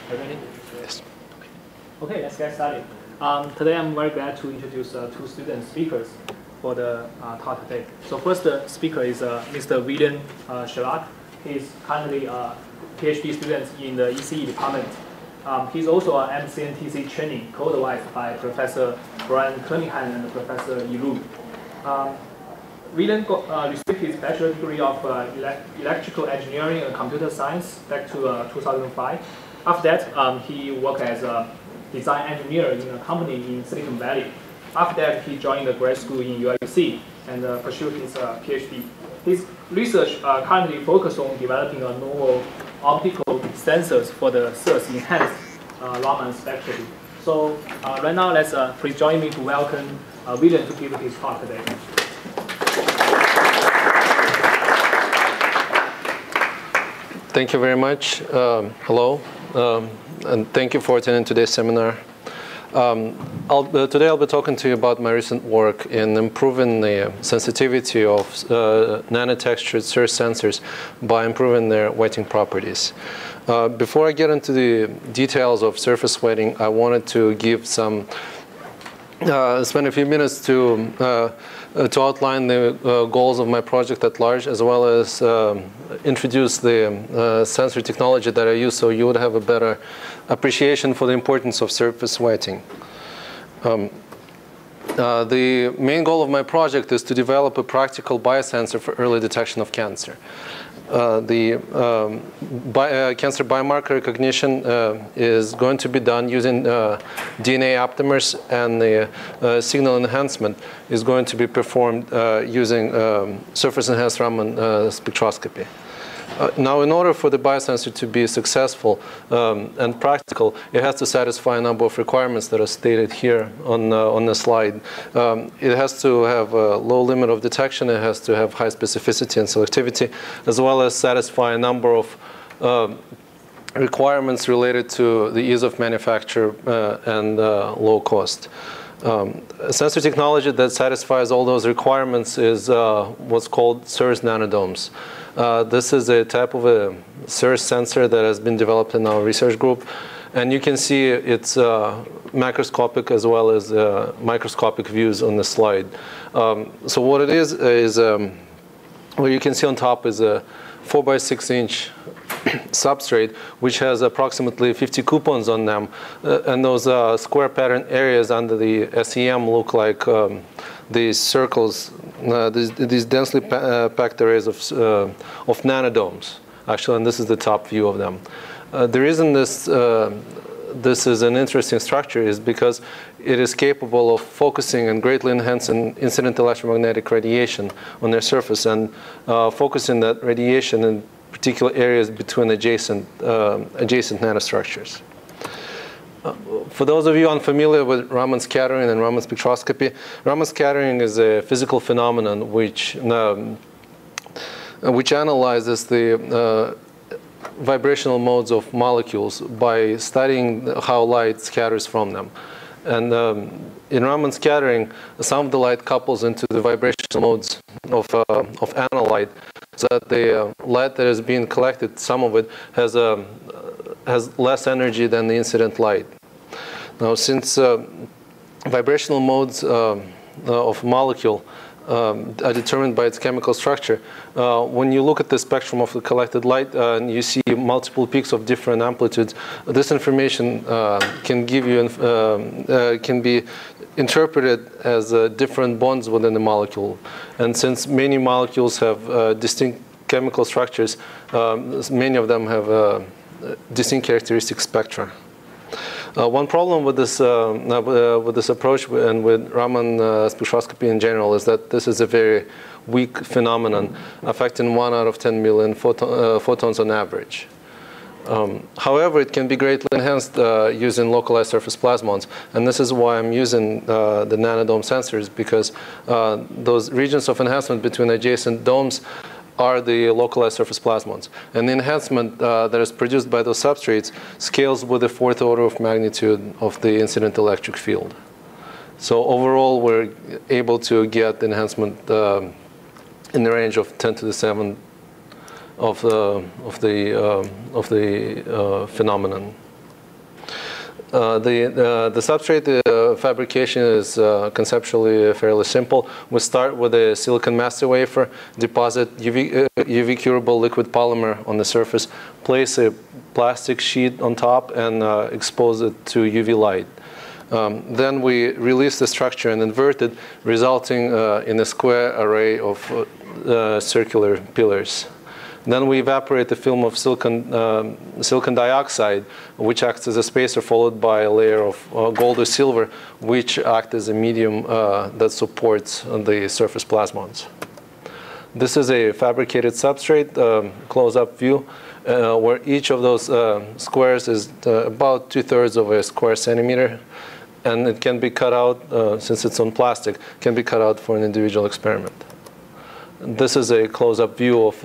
Are you ready? Yes. Okay, let's get started. Today I'm very glad to introduce two student speakers for the talk today. So first speaker is Mr. William Schlag. He is currently a PhD student in the ECE department. He's also an MCNTC training co-advised by Professor Brian Kernighan and Professor Yilu. William received his bachelor degree of electrical engineering and computer science back to 2005. After that, he worked as a design engineer in a company in Silicon Valley. After that, he joined the grad school in UIC and pursued his PhD. His research currently focuses on developing a novel optical sensors for the SERS enhanced Rama Scattering. So right now, let's please join me to welcome William to give his talk today. Thank you very much. Hello, and thank you for attending today's seminar. Today I'll be talking to you about my recent work in improving the sensitivity of nanotextured SERS sensors by improving their wetting properties. Before I get into the details of surface wetting, I wanted to give some spend a few minutes to outline the goals of my project at large, as well as introduce the sensor technology that I use, so you would have a better appreciation for the importance of surface wetting. The main goal of my project is to develop a practical biosensor for early detection of cancer. The cancer biomarker recognition is going to be done using DNA aptamers, and the signal enhancement is going to be performed using surface-enhanced Raman spectroscopy. Now, in order for the biosensor to be successful and practical, it has to satisfy a number of requirements that are stated here on the slide. It has to have a low limit of detection, it has to have high specificity and selectivity, as well as satisfy a number of requirements related to the ease of manufacture and low cost. A sensor technology that satisfies all those requirements is what's called SERS nanodomes. This is a type of a SERS sensor that has been developed in our research group, and you can see its macroscopic as well as microscopic views on the slide. So what it is what you can see on top is a 4 by 6 inch substrate, which has approximately 50 coupons on them, and those square pattern areas under the SEM look like these circles, these densely packed areas of nanodomes, actually, and this is the top view of them. The reason this is an interesting structure is because it is capable of focusing and greatly enhancing incident electromagnetic radiation on their surface, and focusing that radiation in particular areas between adjacent nanostructures. For those of you unfamiliar with Raman scattering and Raman spectroscopy, Raman scattering is a physical phenomenon which analyzes the vibrational modes of molecules by studying how light scatters from them. And in Raman scattering, some of the light couples into the vibrational modes of analyte, so that the light that is being collected, some of it has less energy than the incident light. Now, since vibrational modes of molecule are determined by its chemical structure, when you look at the spectrum of the collected light and you see multiple peaks of different amplitudes, this information can be interpreted as different bonds within the molecule. And since many molecules have distinct chemical structures, many of them have distinct characteristic spectra. One problem with this approach and with Raman spectroscopy in general is that this is a very weak phenomenon, affecting 1 out of 10 million photons on average. However, it can be greatly enhanced using localized surface plasmons, and this is why I'm using the nanodome sensors, because those regions of enhancement between adjacent domes are the localized surface plasmons. And the enhancement that is produced by those substrates scales with the 4th order of magnitude of the incident electric field. So overall, we're able to get the enhancement in the range of 10 to the 7 of the phenomenon. The substrate fabrication is conceptually fairly simple. We start with a silicon master wafer, deposit UV curable liquid polymer on the surface, place a plastic sheet on top, and expose it to UV light. Then we release the structure and invert it, resulting in a square array of circular pillars. Then we evaporate the film of silicon dioxide, which acts as a spacer, followed by a layer of gold or silver, which act as a medium that supports the surface plasmons. This is a fabricated substrate close-up view, where each of those squares is about 2/3 of a square centimeter, and it can be cut out, since it's on plastic, can be cut out for an individual experiment. This is a close-up view of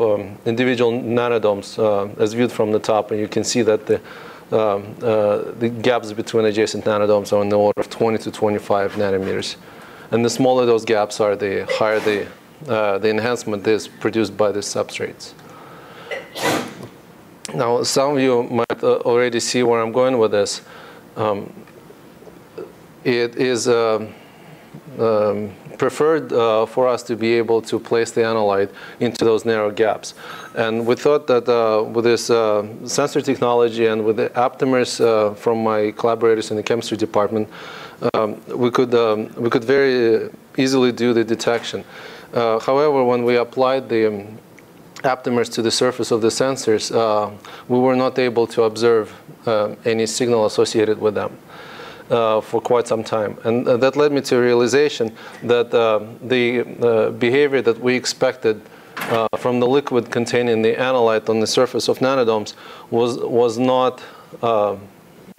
individual nanodomes as viewed from the top, and you can see that the gaps between adjacent nanodomes are in the order of 20 to 25 nanometers. And the smaller those gaps are, the higher the enhancement is produced by the substrates. Now, some of you might already see where I'm going with this. It is preferred for us to be able to place the analyte into those narrow gaps. And we thought that with this sensor technology and with the aptamers from my collaborators in the chemistry department, we could very easily do the detection. However, when we applied the aptamers to the surface of the sensors, we were not able to observe any signal associated with them for quite some time. And that led me to a realization that the behavior that we expected from the liquid containing the analyte on the surface of nanodomes was not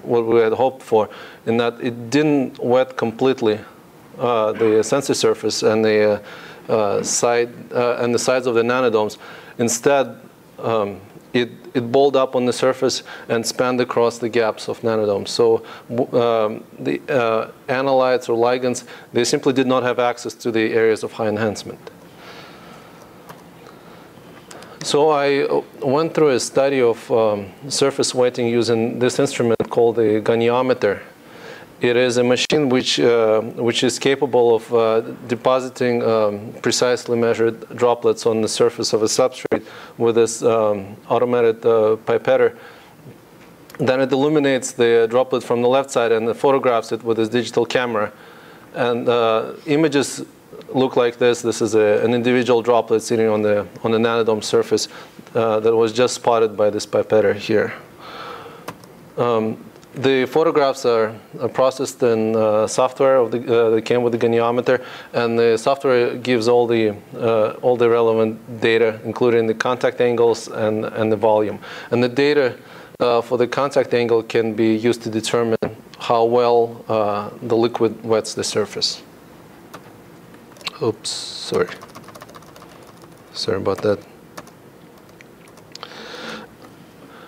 what we had hoped for, in that it didn't wet completely the sensor surface and the sides of the nanodomes. Instead, it balled up on the surface and spanned across the gaps of nanodomes. So the analytes or ligands, they simply did not have access to the areas of high enhancement. So I went through a study of surface wetting using this instrument called the Ganiometer. It is a machine which is capable of depositing precisely measured droplets on the surface of a substrate with this automated pipetter. Then it illuminates the droplet from the left side and photographs it with this digital camera. And images look like this. This is an individual droplet sitting on the nanodome surface that was just spotted by this pipetter here. The photographs are processed in software that came with the Ganiometer, and the software gives all the relevant data, including the contact angles and the volume. And the data for the contact angle can be used to determine how well the liquid wets the surface. Oops, sorry about that.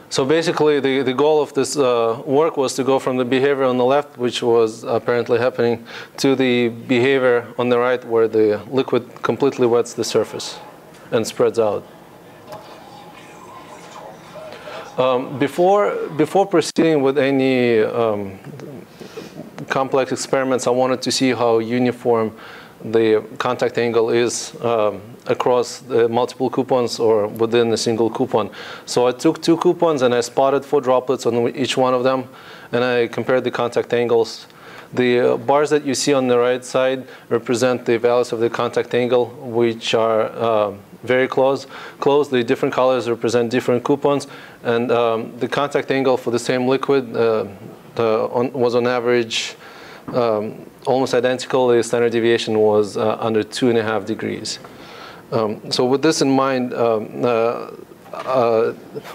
So basically, the goal of this work was to go from the behavior on the left, which was apparently happening, to the behavior on the right, where the liquid completely wets the surface and spreads out. Before proceeding with any complex experiments, I wanted to see how uniform the contact angle is across the multiple coupons or within a single coupon. So I took 2 coupons and I spotted 4 droplets on each one of them, and I compared the contact angles. The bars that you see on the right side represent the values of the contact angle, which are very close. The different colors represent different coupons, and the contact angle for the same liquid was on average almost identical. The standard deviation was under 2.5 degrees. So with this in mind,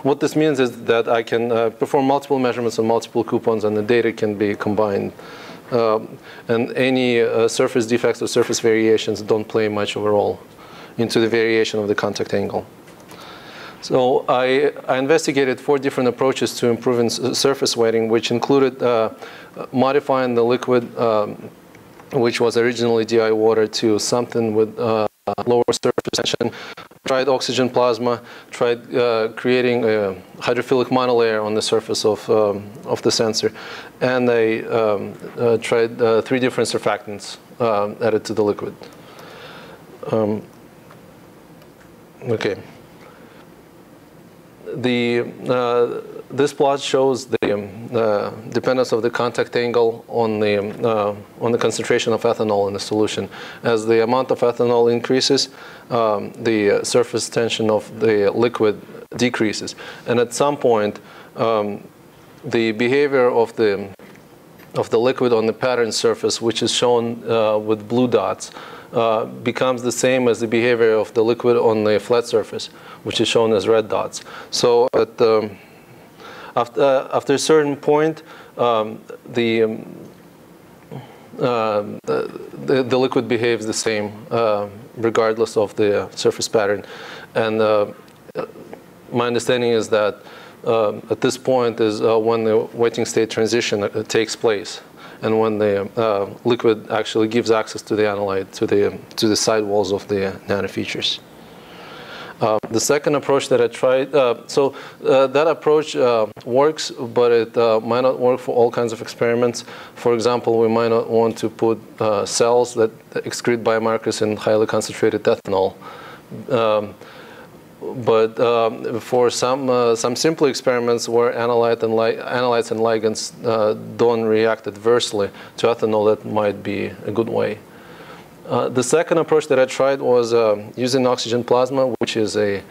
what this means is that I can perform multiple measurements on multiple coupons, and the data can be combined. And any surface defects or surface variations don't play much of a role into the variation of the contact angle. So I investigated 4 different approaches to improving surface wetting, which included modifying the liquid, which was originally DI water, to something with lower surface tension, tried oxygen plasma, tried creating a hydrophilic monolayer on the surface of the sensor, and they tried 3 different surfactants added to the liquid. Okay. This plot shows the dependence of the contact angle on the concentration of ethanol in the solution. As the amount of ethanol increases, the surface tension of the liquid decreases, and at some point, the behavior of the liquid on the pattern surface, which is shown with blue dots, becomes the same as the behavior of the liquid on the flat surface, which is shown as red dots. So after a certain point, the liquid behaves the same regardless of the surface pattern. And my understanding is that at this point is when the wetting state transition takes place, and when the liquid actually gives access to the analyte to the sidewalls of the nanofeatures. The second approach that I tried, that approach works, but it might not work for all kinds of experiments. For example, we might not want to put cells that excrete biomarkers in highly concentrated ethanol. But for some simple experiments where analytes and ligands don't react adversely to ethanol, that might be a good way. The second approach that I tried was using oxygen plasma, which is a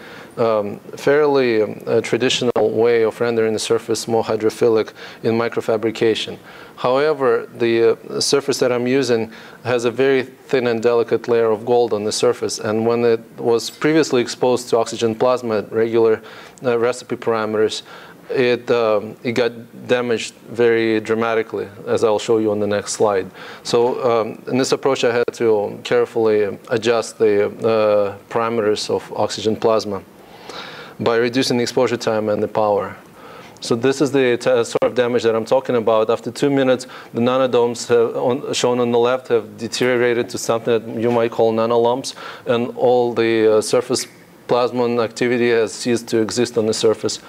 fairly traditional way of rendering the surface more hydrophilic in microfabrication. However, the surface that I'm using has a very thin and delicate layer of gold on the surface, and when it was previously exposed to oxygen plasma at regular recipe parameters, it got damaged very dramatically, as I'll show you on the next slide. So in this approach, I had to carefully adjust the parameters of oxygen plasma by reducing the exposure time and the power. So this is the sort of damage that I'm talking about. After 2 minutes, the nanodomes shown on the left have deteriorated to something that you might call nanolumps, and all the surface plasmon activity has ceased to exist on the surface.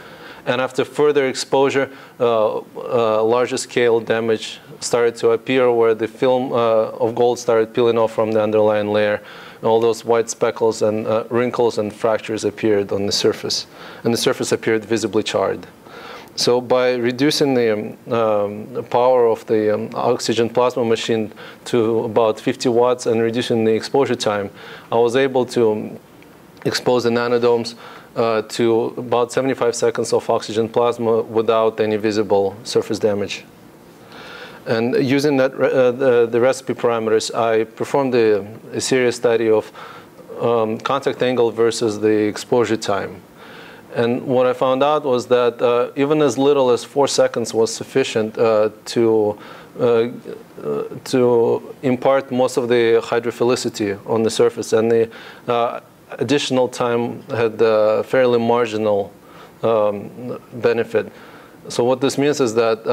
And after further exposure, larger scale damage started to appear, where the film of gold started peeling off from the underlying layer. And all those white speckles and wrinkles and fractures appeared on the surface. And the surface appeared visibly charred. So by reducing the power of the oxygen plasma machine to about 50 watts and reducing the exposure time, I was able to expose the nanodomes to about 75 seconds of oxygen plasma without any visible surface damage. And using that the recipe parameters, I performed a serious study of contact angle versus the exposure time. And what I found out was that even as little as 4 seconds was sufficient to impart most of the hydrophilicity on the surface, and the additional time had fairly marginal benefit. So what this means is that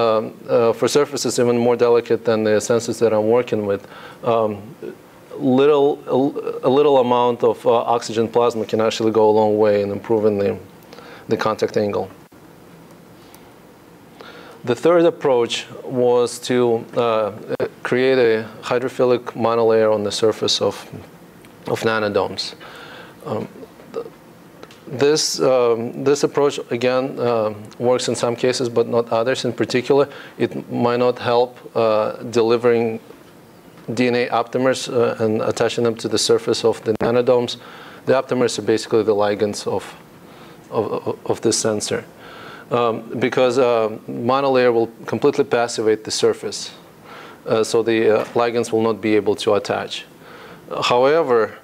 for surfaces even more delicate than the sensors that I'm working with, a little amount of oxygen plasma can actually go a long way in improving the contact angle. The third approach was to create a hydrophilic monolayer on the surface of nanodomes. This approach, again, works in some cases, but not others. In particular, it might not help delivering DNA aptamers and attaching them to the surface of the nanodomes. The aptamers are basically the ligands of this sensor, because monolayer will completely passivate the surface, so the ligands will not be able to attach. However,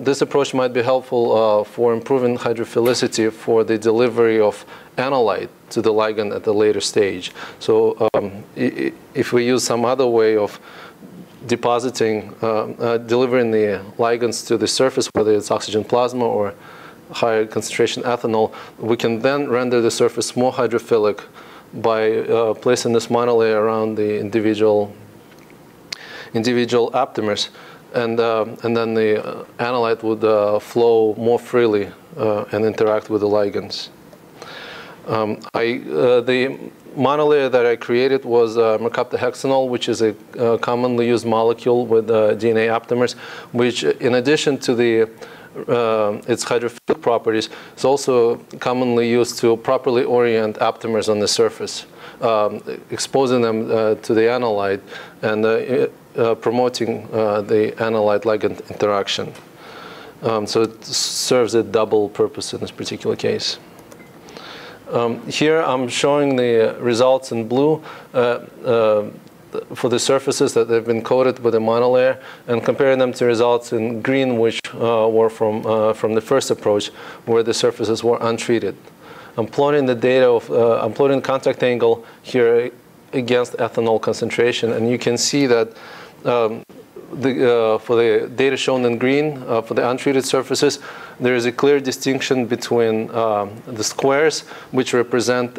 this approach might be helpful for improving hydrophilicity for the delivery of analyte to the ligand at the later stage. So if we use some other way of depositing, delivering the ligands to the surface, whether it's oxygen plasma or higher concentration ethanol, we can then render the surface more hydrophilic by placing this monolayer around the individual aptamers. and then the analyte would flow more freely and interact with the ligands. The monolayer that I created was mercaptahexanol, which is a commonly used molecule with DNA aptamers, which, in addition to its hydrophilic properties, is also commonly used to properly orient aptamers on the surface, exposing them to the analyte and promoting the analyte-ligand interaction. So it serves a double purpose in this particular case. Here I'm showing the results in blue for the surfaces that have been coated with a monolayer, and comparing them to results in green, which were from the first approach, where the surfaces were untreated. I'm plotting the data of I'm plotting the contact angle here against ethanol concentration, and you can see that for the data shown in green, for the untreated surfaces, there is a clear distinction between the squares, which represent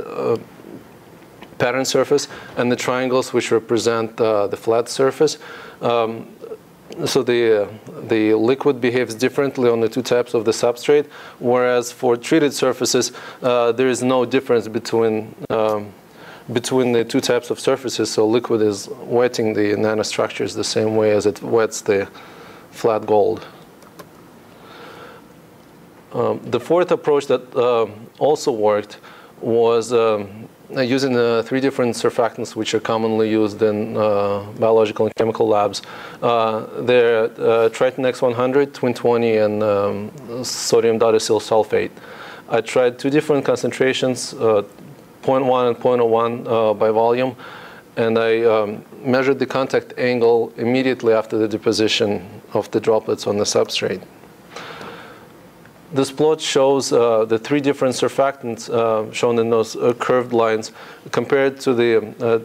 pattern surface, and the triangles, which represent the flat surface. So the liquid behaves differently on the two types of the substrate, whereas for treated surfaces, there is no difference between the two types of surfaces. So liquid is wetting the nanostructures the same way as it wets the flat gold. The fourth approach that also worked was using 3 different surfactants, which are commonly used in biological and chemical labs. They're Triton X100, Twin 20, and sodium dodecyl sulfate. I tried 2 different concentrations, 0.1 and 0.01 by volume, and I measured the contact angle immediately after the deposition of the droplets on the substrate. This plot shows the 3 different surfactants shown in those curved lines compared to the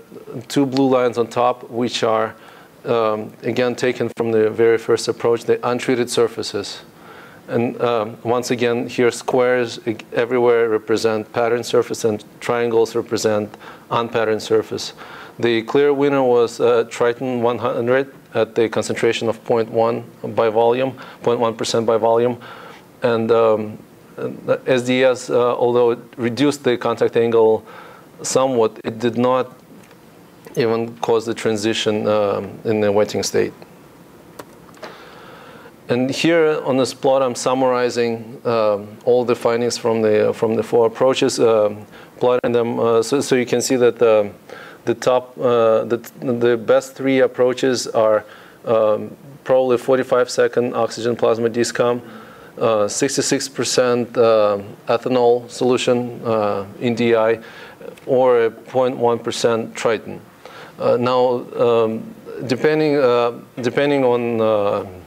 2 blue lines on top, which are, again, taken from the very first approach, the untreated surfaces. And once again, here squares everywhere represent pattern surface, and triangles represent unpatterned surface. The clear winner was Triton 100 at the concentration of 0.1 by volume, 0.1% by volume. And SDS, although it reduced the contact angle somewhat, it did not even cause the transition in the wetting state. And here on this plot, I'm summarizing all the findings from the 4 approaches, plotting them so you can see that the best 3 approaches are probably 45-second oxygen plasma DSCOM, 66% ethanol solution in DI, or 0.1% Triton. Now, depending on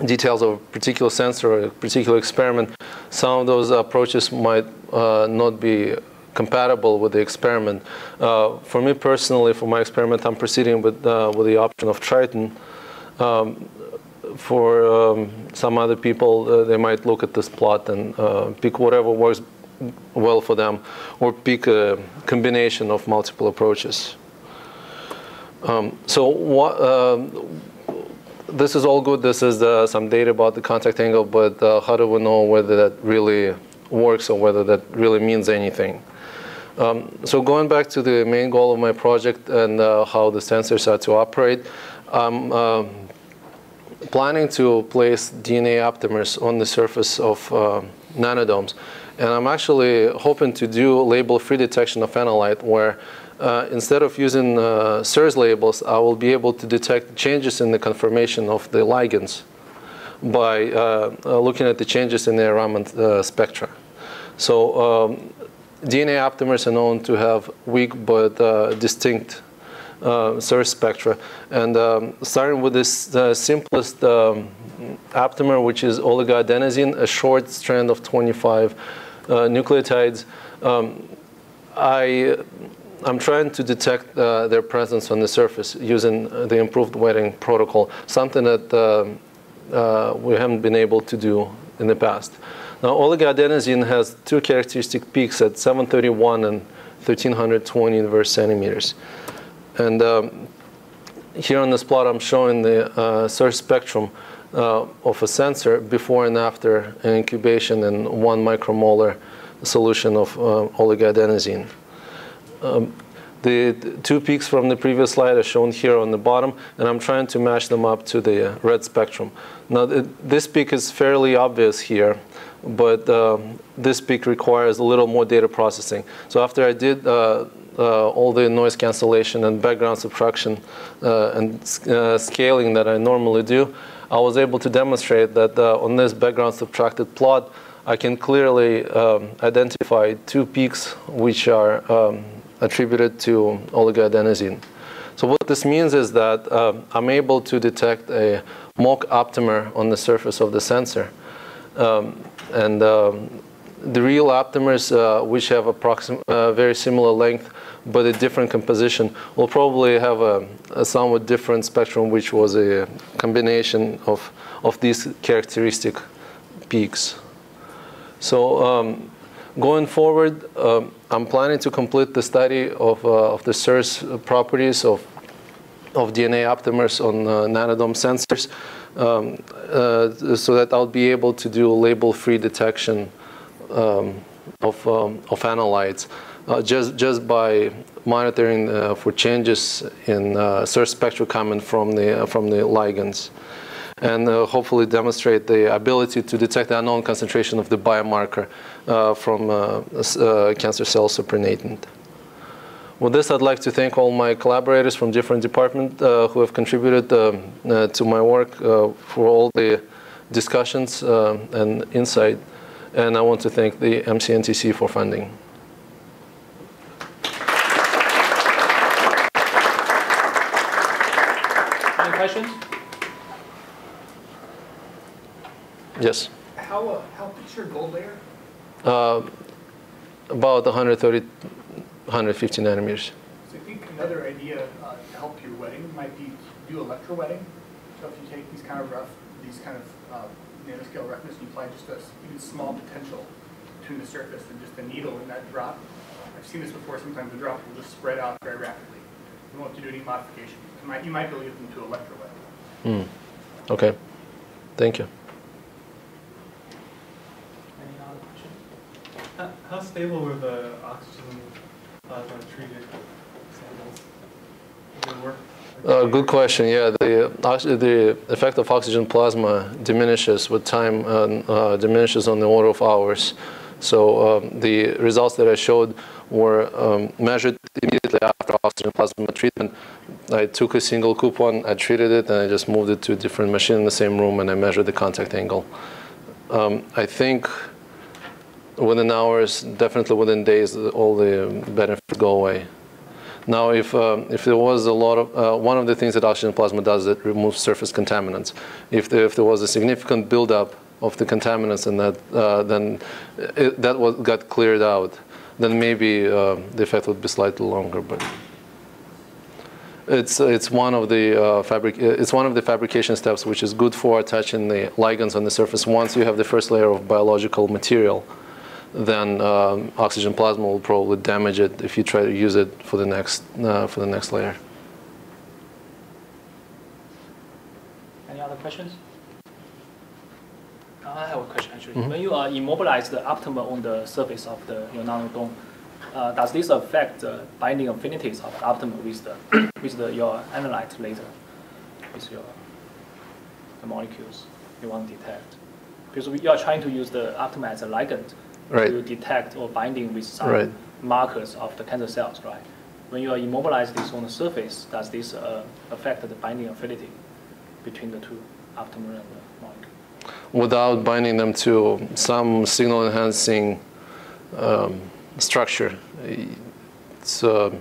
details of a particular sensor or a particular experiment, some of those approaches might not be compatible with the experiment. For me personally, for my experiment, I'm proceeding with the option of Triton. For some other people, they might look at this plot and pick whatever works well for them, or pick a combination of multiple approaches. This is all good. This is some data about the contact angle, but how do we know whether that really works or whether that really means anything? So going back to the main goal of my project and how the sensors are to operate, I'm planning to place DNA aptamers on the surface of nanodomes. And I'm actually hoping to do label-free detection of analyte, where instead of using SERS labels, I will be able to detect changes in the conformation of the ligands by looking at the changes in the Raman spectra. So DNA aptamers are known to have weak but distinct SERS spectra. And starting with this simplest aptamer, which is oligoadenosine, a short strand of 25 nucleotides, I'm trying to detect their presence on the surface using the improved wetting protocol, something that we haven't been able to do in the past. Now, oligoadenosine has 2 characteristic peaks at 731 and 1320 inverse centimeters. And here on this plot, I'm showing the SERS spectrum of a sensor before and after an incubation in 1 micromolar solution of oligoadenosine. The two peaks from the previous slide are shown here on the bottom, and I'm trying to match them up to the red spectrum. Now, this peak is fairly obvious here, but this peak requires a little more data processing. So after I did all the noise cancellation and background subtraction and scaling that I normally do, I was able to demonstrate that on this background subtracted plot, I can clearly identify two peaks which are attributed to oligoadenosine. So what this means is that I'm able to detect a mock aptamer on the surface of the sensor. The real aptamers, which have very similar length but a different composition, will probably have a somewhat different spectrum, which was a combination of these characteristic peaks. So going forward, I'm planning to complete the study of the SERS properties of DNA aptamers on nanodome sensors, so that I'll be able to do label-free detection of analytes just by monitoring for changes in SERS spectral coming from the ligands, and hopefully demonstrate the ability to detect the unknown concentration of the biomarker from cancer cell supernatant. With this, I'd like to thank all my collaborators from different departments who have contributed to my work for all the discussions and insight. And I want to thank the MCNTC for funding. Any questions? Yes. How big is your gold layer? About 130, 150 nanometers. So I think another idea to help your wetting might be to do electro wetting. So if you take these kind of nanoscale roughness, you apply just a even small potential between the surface and just a needle in that drop. I've seen this before. Sometimes the drop will just spread out very rapidly. You won't have to do any modification. You might be able to get them to electro wetting. Okay. Thank you. How stable were the oxygen treated samples? Did it work? Good question. Yeah, the effect of oxygen plasma diminishes with time, diminishes on the order of hours. So the results that I showed were measured immediately after oxygen plasma treatment. I took a single coupon, I treated it, and I just moved it to a different machine in the same room, and I measured the contact angle. I think within hours, definitely within days, all the benefits go away. Now, if there was a lot of, one of the things that oxygen plasma does is it removes surface contaminants. If there was a significant buildup of the contaminants and that got cleared out, then maybe the effect would be slightly longer. But it's one of the fabrication steps which is good for attaching the ligands on the surface. Once you have the first layer of biological material, then oxygen plasma will probably damage it if you try to use it for the next layer. Any other questions? I have a question actually. When you immobilize the aptamer on the surface of your nanodome, does this affect the binding affinities of the aptamer with your analyte later, with the molecules you want to detect? Because you are trying to use the aptamer as a ligand. Right. To detect or binding with some markers of the cancer cells, right? When you immobilize this on the surface, does this affect the binding affinity between the two, aptamer and the molecule? Without binding them to some signal-enhancing structure. I'm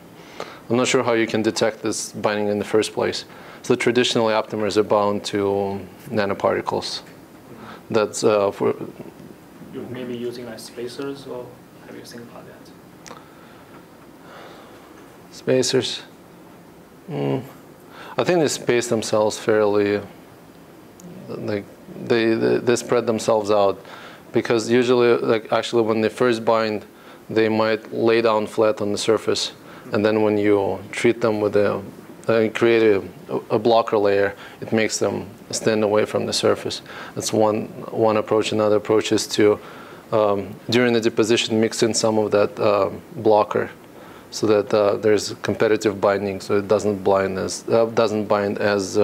not sure how you can detect this binding in the first place. So traditionally, aptamers are bound to nanoparticles. That's for. You're maybe using like spacers, or have you think about that? Spacers. I think they space themselves fairly. Like they spread themselves out, because usually, like actually, when they first bind, they might lay down flat on the surface, and then when you treat them with a create a blocker layer. It makes them stand away from the surface. That's one approach. Another approach is to, during the deposition, mix in some of that blocker, so that there's competitive binding, so it doesn't bind as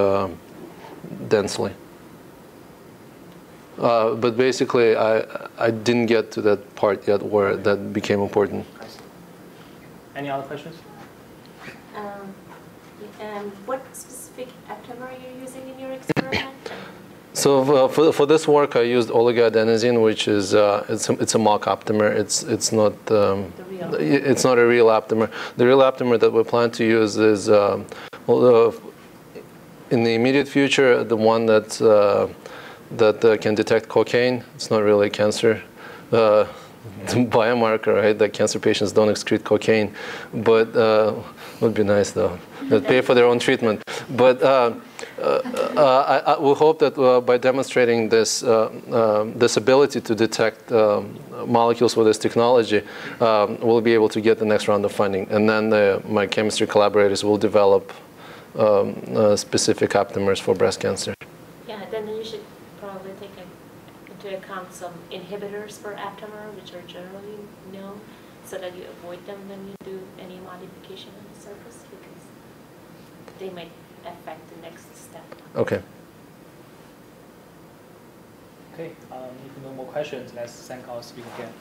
densely. But basically, I didn't get to that part yet where that became important. I see. Any other questions? What specific aptamer are you using in your experiment? So for this work, I used oligoadenosine, which is it's a mock aptamer. It's not it's not a real aptamer. The real aptamer that we plan to use is in the immediate future, the one that can detect cocaine. It's not really cancer. The biomarker, right? That cancer patients don't excrete cocaine, but would be nice though. They'd pay for their own treatment. But I will hope that by demonstrating this this ability to detect molecules with this technology, we'll be able to get the next round of funding, and then my chemistry collaborators will develop specific aptamers for breast cancer. Yeah, then you should probably take into account some inhibitors for aptamer, which are generally known, so that you avoid them when you do any modification on the surface, because they might affect the next step. Okay. Okay, if no more questions, let's thank our speaker again.